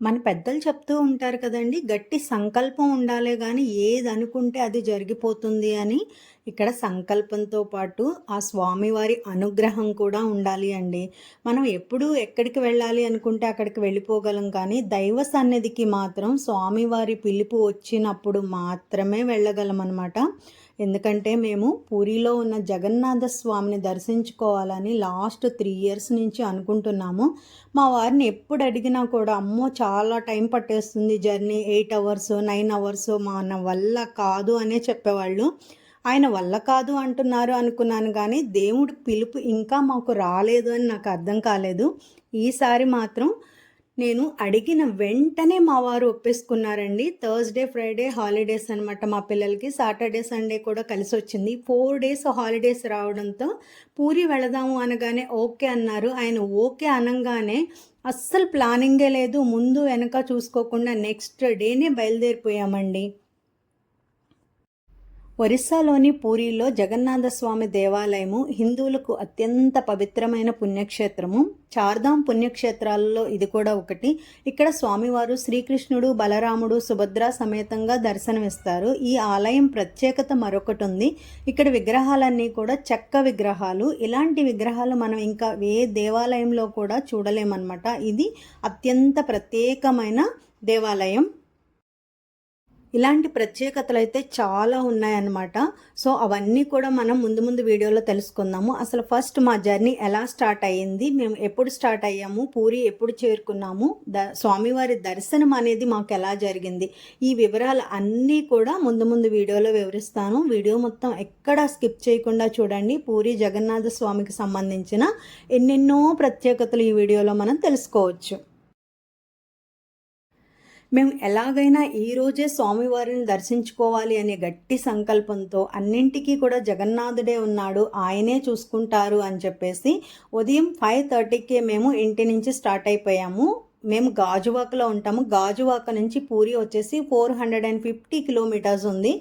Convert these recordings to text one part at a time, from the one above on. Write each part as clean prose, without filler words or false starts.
మన పెద్దలు చెప్తూ ఉంటారు కదండీ! గట్టి సంకల్పం ఉండాలే గానీ ఏదనుకుంటే అది జరిగిపోతుంది అని. ఇక్కడ సంకల్పంతో పాటు ఆ స్వామివారి అనుగ్రహం కూడా ఉండాలి అండి. మనం ఎప్పుడు ఎక్కడికి వెళ్ళాలి అనుకుంటే అక్కడికి వెళ్ళిపోగలం కానీ దైవ సన్నిధికి మాత్రం స్వామివారి పిలుపు వచ్చినప్పుడు మాత్రమే వెళ్ళగలమనమాట. ఎందుకంటే మేము పూరీలో ఉన్న జగన్నాథ స్వామిని దర్శించుకోవాలని లాస్ట్ 3 ఇయర్స్ నుంచి అనుకుంటున్నాము. మా వారిని ఎప్పుడు అడిగినా కూడా అమ్మో చాలా టైం పట్టేస్తుంది జర్నీ 8 అవర్స్ 9 అవర్స్ మన వల్ల కాదు అనే చెప్పేవాళ్ళు. ఆయన వల్ల కాదు అంటున్నారు అనుకున్నాను కానీ దేవుడి పిలుపు ఇంకా మాకు రాలేదు అని నాకు అర్థం కాలేదు. ఈసారి మాత్రం నేను అడిగిన వెంటనే మా వారు ఒప్పేసుకున్నారండి. థర్స్‌డే, ఫ్రైడే హాలిడేస్ అనమాట మా పిల్లలకి. సాటర్డే, సండే కూడా కలిసొచ్చింది. 4 డేస్ హాలిడేస్ రావడంతో పూరి వెళదాము అనగానే ఓకే అన్నారు. ఆయన ఓకే అనంగానే అస్సలు ప్లానింగే లేదు. ముందు వెనక చూసుకోకుండా నెక్స్ట్ డేనే బయలుదేరిపోయామండి. ఒరిస్సాలోని పూరీలో జగన్నాథస్వామి దేవాలయము హిందువులకు అత్యంత పవిత్రమైన పుణ్యక్షేత్రము. చార్ధామ్ పుణ్యక్షేత్రాలలో ఇది కూడా ఒకటి. ఇక్కడ స్వామివారు శ్రీకృష్ణుడు, బలరాముడు, సుభద్ర సమేతంగా దర్శనమిస్తారు. ఈ ఆలయం ప్రత్యేకత మరొకటి ఉంది. ఇక్కడ విగ్రహాలన్నీ కూడా చెక్క విగ్రహాలు. ఇలాంటి విగ్రహాలు మనం ఇంకా ఏ దేవాలయంలో కూడా చూడలేమన్నమాట. ఇది అత్యంత ప్రత్యేకమైన దేవాలయం. ఇలాంటి ప్రత్యేకతలు అయితే చాలా ఉన్నాయన్నమాట. సో అవన్నీ కూడా మనం ముందు ముందు వీడియోలో తెలుసుకుందాము. అసలు ఫస్ట్ మా జర్నీ ఎలా స్టార్ట్ అయ్యింది, మేము ఎప్పుడు స్టార్ట్ అయ్యాము, పూరి ఎప్పుడు చేరుకున్నాము, స్వామివారి దర్శనం అనేది మాకు ఎలా జరిగింది, ఈ వివరాలు అన్నీ కూడా ముందు ముందు వీడియోలో వివరిస్తాను. వీడియో మొత్తం ఎక్కడా స్కిప్ చేయకుండా చూడండి. పూరి జగన్నాథ స్వామికి సంబంధించిన ఎన్నెన్నో ప్రత్యేకతలు ఈ వీడియోలో మనం తెలుసుకోవచ్చు. మేము ఎలాగైనా ఈరోజే స్వామివారిని దర్శించుకోవాలి అనే గట్టి సంకల్పంతో అన్నింటికీ కూడా జగన్నాథుడే ఉన్నాడు, ఆయనే చూసుకుంటారు అని చెప్పేసి ఉదయం 5:30కే మేము ఇంటి నుంచి స్టార్ట్ అయిపోయాము. మేము గాజువాకలో ఉంటాము. గాజువాక నుంచి పూరి వచ్చేసి 450 కిలోమీటర్స్ ఉంది.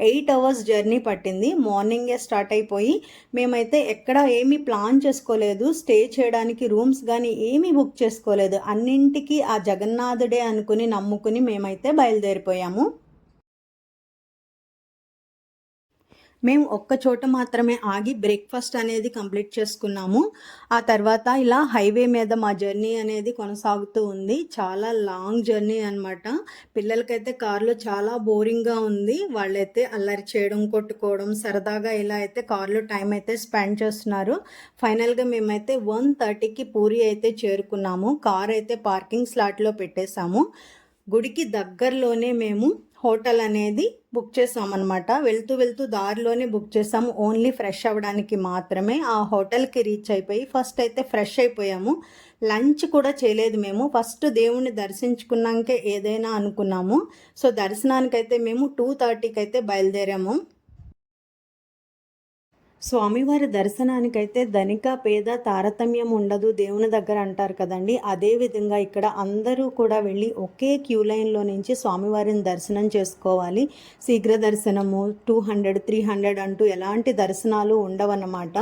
8 అవర్స్ జర్నీ పట్టింది. మార్నింగే స్టార్ట్ అయిపోయి మేమైతే ఎక్కడ ఏమీ ప్లాన్ చేసుకోలేదు. స్టే చేయడానికి రూమ్స్ కానీ ఏమీ బుక్ చేసుకోలేదు. అన్నింటికీ ఆ జగన్నాథుడే అనుకుని నమ్ముకుని మేమైతే బయలుదేరిపోయాము. మేము ఒక్క చోట మాత్రమే ఆగి బ్రేక్ఫాస్ట్ అనేది కంప్లీట్ చేసుకున్నాము. ఆ తర్వాత ఇలా హైవే మీద మా జర్నీ అనేది కొనసాగుతూ ఉంది. చాలా లాంగ్ జర్నీ అనమాట. పిల్లలకైతే కార్లో చాలా బోరింగ్గా ఉంది. వాళ్ళైతే అల్లరి చేయడం, కొట్టుకోవడం, సరదాగా ఇలా అయితే కార్లో టైం అయితే స్పెండ్ చేస్తున్నారు. ఫైనల్గా మేమైతే 1:30కి పూరి అయితే చేరుకున్నాము. కార్ అయితే పార్కింగ్ స్లాట్లో పెట్టేశాము. గుడికి దగ్గరలోనే మేము హోటల్ అనేది బుక్ చేసామన్నమాట. వెళ్తూ వెళ్తూ దారిలోనే బుక్ చేసాము. ఓన్లీ ఫ్రెష్ అవ్వడానికి మాత్రమే. ఆ హోటల్కి రీచ్ అయిపోయి ఫస్ట్ అయితే ఫ్రెష్ అయిపోయాము. లంచ్ కూడా చేయలేదు మేము. ఫస్ట్ దేవుణ్ణి దర్శించుకున్నాకే ఏదైనా అనుకున్నాము. సో దర్శనానికైతే మేము 2:30కి అయితే బయలుదేరాము. స్వామివారి దర్శనానికైతే ధనిక పేద తారతమ్యం ఉండదు దేవుని దగ్గర అంటారు కదండి. అదేవిధంగా ఇక్కడ అందరూ కూడా వెళ్ళి ఒకే క్యూ లైన్లో నుంచి స్వామివారిని దర్శనం చేసుకోవాలి. శీఘ్ర దర్శనము 200 300 అంటూ ఎలాంటి దర్శనాలు ఉండవన్నమాట.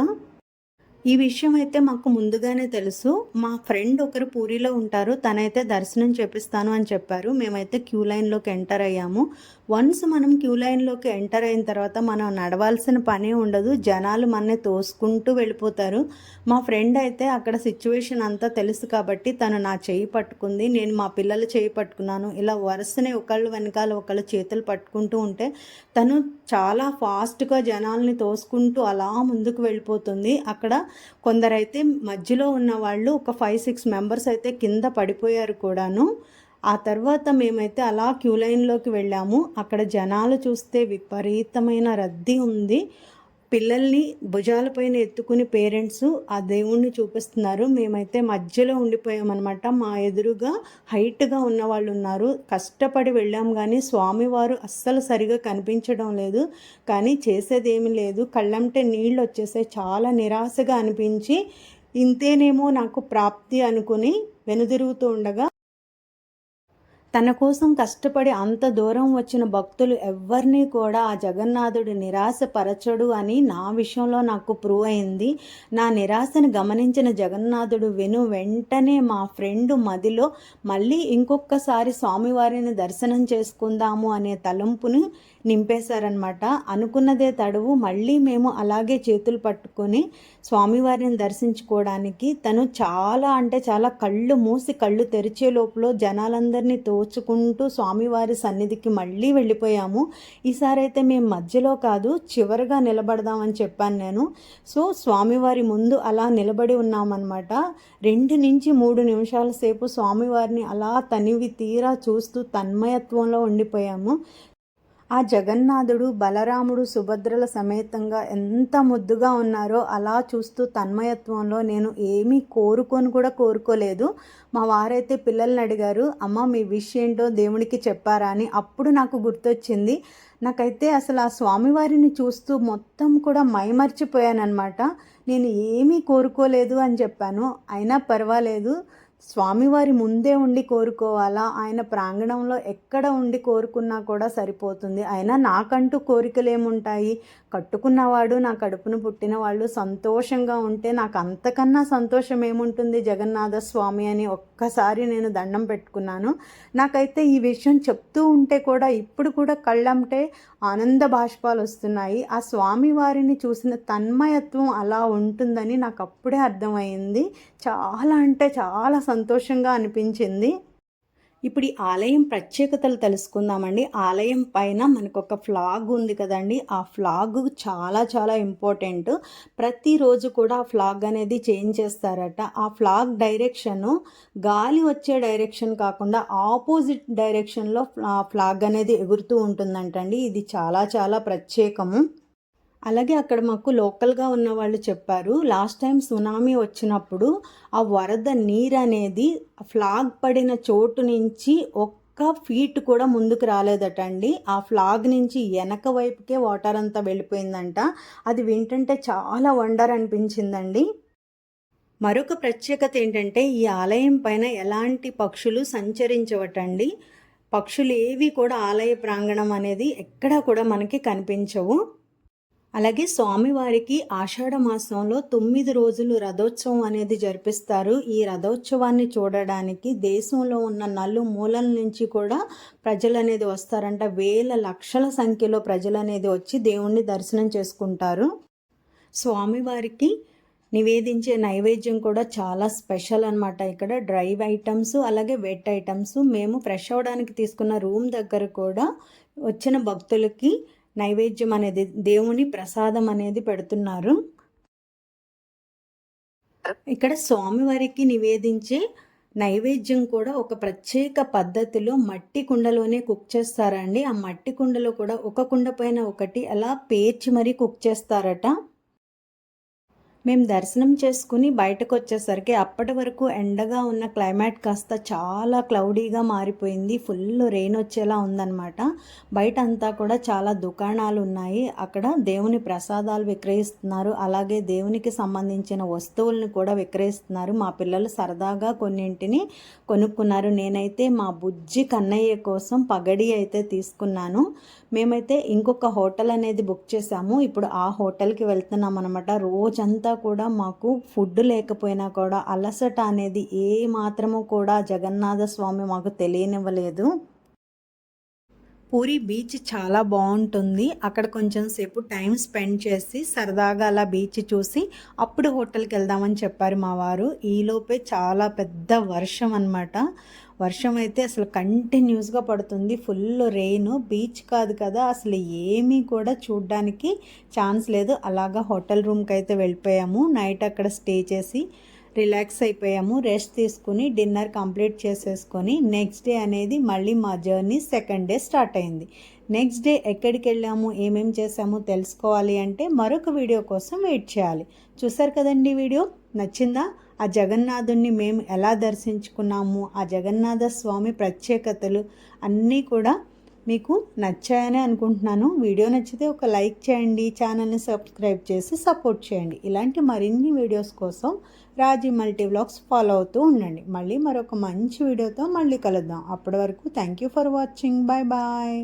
ఈ విషయం అయితే మాకు ముందుగానే తెలుసు. మా ఫ్రెండ్ ఒకరు పూరిలో ఉంటారు. తనైతే దర్శనం చేపిస్తాను అని చెప్పారు. మేమైతే క్యూ లైన్లోకి ఎంటర్ అయ్యాము. వన్స్ మనం క్యూ లైన్లోకి ఎంటర్ అయిన తర్వాత మనం నడవాల్సిన పనే ఉండదు. జనాలు మనని తోసుకుంటూ వెళ్ళిపోతారు. మా ఫ్రెండ్ అయితే అక్కడ సిచ్యువేషన్ అంతా తెలుసు కాబట్టి తను నా చేయి పట్టుకుంది. నేను మా పిల్లల చేయి పట్టుకున్నాను. ఇలా వరుసనే ఒకళ్ళు వెనకాల ఒకళ్ళు చేతులు పట్టుకుంటూ ఉంటే తను చాలా ఫాస్ట్గా జనాల్ని తోసుకుంటూ అలా ముందుకు వెళ్ళిపోతుంది. అక్కడ కొందరైతే మధ్యలో ఉన్న వాళ్ళు ఒక 5-6 మెంబర్స్ అయితే కింద పడిపోయారు కూడాను. ఆ తర్వాత మేమైతే అలా క్యూ లైన్లోకి వెళ్ళాము. అక్కడ జనాలు చూస్తే విపరీతమైన రద్దీ ఉంది. పిల్లల్ని భుజాలపైన ఎత్తుకుని పేరెంట్స్ ఆ దేవుణ్ణి చూపిస్తున్నారు. మేమైతే మధ్యలో ఉండిపోయామన్నమాట. మా ఎదురుగా హైట్గా ఉన్న వాళ్ళు ఉన్నారు. కష్టపడి వెళ్ళాం కానీ స్వామివారు అస్సలు సరిగా కనిపించడం లేదు. కానీ చేసేదేమీ లేదు. కళ్ళంటే నీళ్ళు వచ్చేసాయి. చాలా నిరాశగా అనిపించి ఇంతేనేమో నాకు ప్రాప్తి అనుకుని వెనుదిరుగుతూ ఉండగా తన కోసం కష్టపడి అంత దూరం వచ్చిన భక్తులు ఎవ్వరినీ కూడా ఆ జగన్నాథుడు నిరాశపరచడు అని నా విషయంలో నాకు ప్రూవ్ అయింది. నా నిరాశను గమనించిన జగన్నాథుడు వెంటనే మా ఫ్రెండ్ మదిలో మళ్ళీ ఇంకొకసారి స్వామివారిని దర్శనం చేసుకుందాము అనే తలంపుని నింపేశారనమాట. అనుకున్నదే తడువు మళ్ళీ మేము అలాగే చేతులు పట్టుకొని స్వామివారిని దర్శించుకోవడానికి తను చాలా అంటే చాలా కళ్ళు మూసి కళ్ళు తెరిచే లోపల జనాలందరినీ తోచుకుంటూ స్వామివారి సన్నిధికి మళ్ళీ వెళ్ళిపోయాము. ఈసారి అయితే మేము మధ్యలో కాదు చివరిగా నిలబడదామని చెప్పాను నేను. సో స్వామివారి ముందు అలా నిలబడి ఉన్నామన్నమాట. 2 నుంచి 3 నిమిషాల సేపు స్వామివారిని అలా తనివి తీరా చూస్తూ తన్మయత్వంలో ఉండిపోయాము. ఆ జగన్నాథుడు బలరాముడు సుభద్రల సమేతంగా ఎంత ముద్దుగా ఉన్నారో అలా చూస్తూ తన్మయత్వంలో నేను ఏమీ కోరుకోలేదు. మా వారైతే పిల్లల్ని అడిగారు, అమ్మ మీ విష్ ఏంటో దేవుడికి చెప్పారా అని. అప్పుడు నాకు గుర్తొచ్చింది. నాకైతే అసలు ఆ స్వామివారిని చూస్తూ మొత్తం కూడా మైమర్చిపోయానమాట. నేను ఏమీ కోరుకోలేదు అని చెప్పాను. అయినా పర్వాలేదు, స్వామివారి ముందే ఉండి కోరుకోవాలా, ఆయన ప్రాంగణంలో ఎక్కడ ఉండి కోరుకున్నా కూడా సరిపోతుంది. అయినా నాకంటూ కోరికలు ఏముంటాయి, కట్టుకున్నవాడు నా కడుపును పుట్టిన వాళ్ళు సంతోషంగా ఉంటే నాకు అంతకన్నా సంతోషం ఏముంటుంది జగన్నాథ స్వామి అని ఒక్కసారి నేను దండం పెట్టుకున్నాను. నాకైతే ఈ విషయం చెప్తూ ఉంటే కూడా ఇప్పుడు కూడా కళ్ళంటే ఆనంద బాష్పాలు వస్తున్నాయి. ఆ స్వామివారిని చూసిన తన్మయత్వం అలా ఉంటుందని నాకు అప్పుడే అర్థమైంది. చాలా అంటే చాలా సంతోషంగా అనిపించింది. ఇప్పుడు ఈ ఆలయం ప్రత్యేకతలు తెలుసుకుందామండి. ఆలయం పైన మనకు ఒక ఫ్లాగ్ ఉంది కదండి, ఆ ఫ్లాగ్ చాలా చాలా ఇంపార్టెంట్. ప్రతిరోజు కూడా ఆ ఫ్లాగ్ అనేది చేంజ్ చేస్తారట. ఆ ఫ్లాగ్ డైరెక్షను గాలి వచ్చే డైరెక్షన్ కాకుండా ఆపోజిట్ డైరెక్షన్లో ఫ్లాగ్ అనేది ఎగురుతూ ఉంటుందంటండి. ఇది చాలా చాలా ప్రత్యేకము. అలాగే అక్కడ మాకు లోకల్గా ఉన్న వాళ్ళు చెప్పారు, లాస్ట్ టైం సునామీ వచ్చినప్పుడు ఆ వరద నీరు అనేది ఫ్లాగ్ పడిన చోటు నుంచి ఒక్క ఫీట్ కూడా ముందుకు రాలేదట అండి. ఆ ఫ్లాగ్ నుంచి వెనక వైపుకే వాటర్ అంతా వెళ్ళిపోయిందంట. అది వింటుంటే చాలా వండర్ అనిపించిందండి. మరొక ప్రత్యేకత ఏంటంటే ఈ ఆలయం పైన ఎలాంటి పక్షులు సంచరించవటండి. పక్షులు ఏవి కూడా ఆలయ ప్రాంగణం అనేది ఎక్కడా కూడా మనకి కనిపించవు. అలాగే స్వామివారికి ఆషాఢ మాసంలో 9 రోజులు రథోత్సవం అనేది జరిపిస్తారు. ఈ రథోత్సవాన్ని చూడడానికి దేశంలో ఉన్న నలుమూలల నుంచి కూడా ప్రజలు అనేది వస్తారంట. వేల లక్షల సంఖ్యలో ప్రజలు అనేది వచ్చి దేవుణ్ణి దర్శనం చేసుకుంటారు. స్వామివారికి నివేదించే నైవేద్యం కూడా చాలా స్పెషల్ అనమాట. ఇక్కడ డ్రై ఐటమ్స్ అలాగే వెట్ ఐటమ్స్. మేము ఫ్రెష్ అవడానికి తీసుకున్న రూమ్ దగ్గర కూడా వచ్చిన భక్తులకి నైవేద్యం అనేది దేవుని ప్రసాదం అనేది పెడుతున్నారు. ఇక్కడ స్వామివారికి నివేదించే నైవేద్యం కూడా ఒక ప్రత్యేక పద్ధతిలో మట్టి కుండలోనే కుక్ చేస్తారండి. ఆ మట్టి కుండలో కూడా ఒక కుండ పైన ఒకటి అలా పేర్చి మరీ కుక్ చేస్తారట. మేము దర్శనం చేసుకుని బయటకు వచ్చేసరికి అప్పటి వరకు ఎండగా ఉన్న క్లైమేట్ కాస్త చాలా క్లౌడీగా మారిపోయింది. ఫుల్ రెయిన్ వచ్చేలా ఉందన్నమాట. బయట అంతా కూడా చాలా దుకాణాలు ఉన్నాయి. అక్కడ దేవుని ప్రసాదాలు విక్రయిస్తున్నారు. అలాగే దేవునికి సంబంధించిన వస్తువులను కూడా విక్రయిస్తున్నారు. మా పిల్లలు సరదాగా కొన్నింటిని కొనుక్కున్నారు. నేనైతే మా బుజ్జి కన్నయ్య కోసం పగడి అయితే తీసుకున్నాను. మేమైతే ఇంకొక హోటల్ అనేది బుక్ చేసాము. ఇప్పుడు ఆ హోటల్కి వెళ్తున్నాం అనమాట. రోజంతా కూడా మాకు ఫుడ్ లేకపోయినా కూడా అలసట అనేది ఏ మాత్రము కూడా జగన్నాథ స్వామి మాకు తెలియనివ్వలేదు. పూరి బీచ్ చాలా బాగుంటుంది. అక్కడ కొంచెం సేపు టైం స్పెండ్ చేసి సరదాగా అలా బీచ్ చూసి అప్పుడు హోటల్కి వెళ్దామని చెప్పారు మా వారు. ఈలోపే చాలా పెద్ద వర్షం అన్నమాట. వర్షం అయితే అసలు కంటిన్యూస్గా పడుతుంది. Full rain. బీచ్ కాదు కదా, అసలు ఏమీ కూడా చూడడానికి ఛాన్స్ లేదు. అలాగా హోటల్ రూమ్కి అయితే వెళ్ళిపోయాము. నైట్ అక్కడ స్టే చేసి రిలాక్స్ అయిపోయాము. రెస్ట్ తీసుకుని డిన్నర్ కంప్లీట్ చేసేసుకొని నెక్స్ట్ డే అనేది మళ్ళీ మా జర్నీ సెకండ్ డే స్టార్ట్ అయింది. నెక్స్ట్ డే ఎక్కడికి వెళ్ళాము, ఏమేమి చేసాము తెలుసుకోవాలి అంటే మరొక వీడియో కోసం వెయిట్ చేయాలి. చూసారు కదండి వీడియో, నచ్చిందా? ఆ జగన్నాథుణ్ణి మేము ఎలా దర్శించుకున్నాము, ఆ జగన్నాథ స్వామి ప్రత్యేకతలు అన్నీ కూడా మీకు నచ్చాయని అనుకుంటున్నాను. వీడియో నచ్చితే ఒక లైక్ చేయండి, ఛానల్ని సబ్స్క్రైబ్ చేసి సపోర్ట్ చేయండి. ఇలాంటి మరిన్ని వీడియోస్ కోసం రాజీ మల్టీ వ్లాగ్స్ ఫాలో అవుతూ ఉండండి. మళ్ళీ మరొక మంచి వీడియోతో మళ్ళీ కలుద్దాం. అప్పటి వరకు thank you for watching. Bye bye.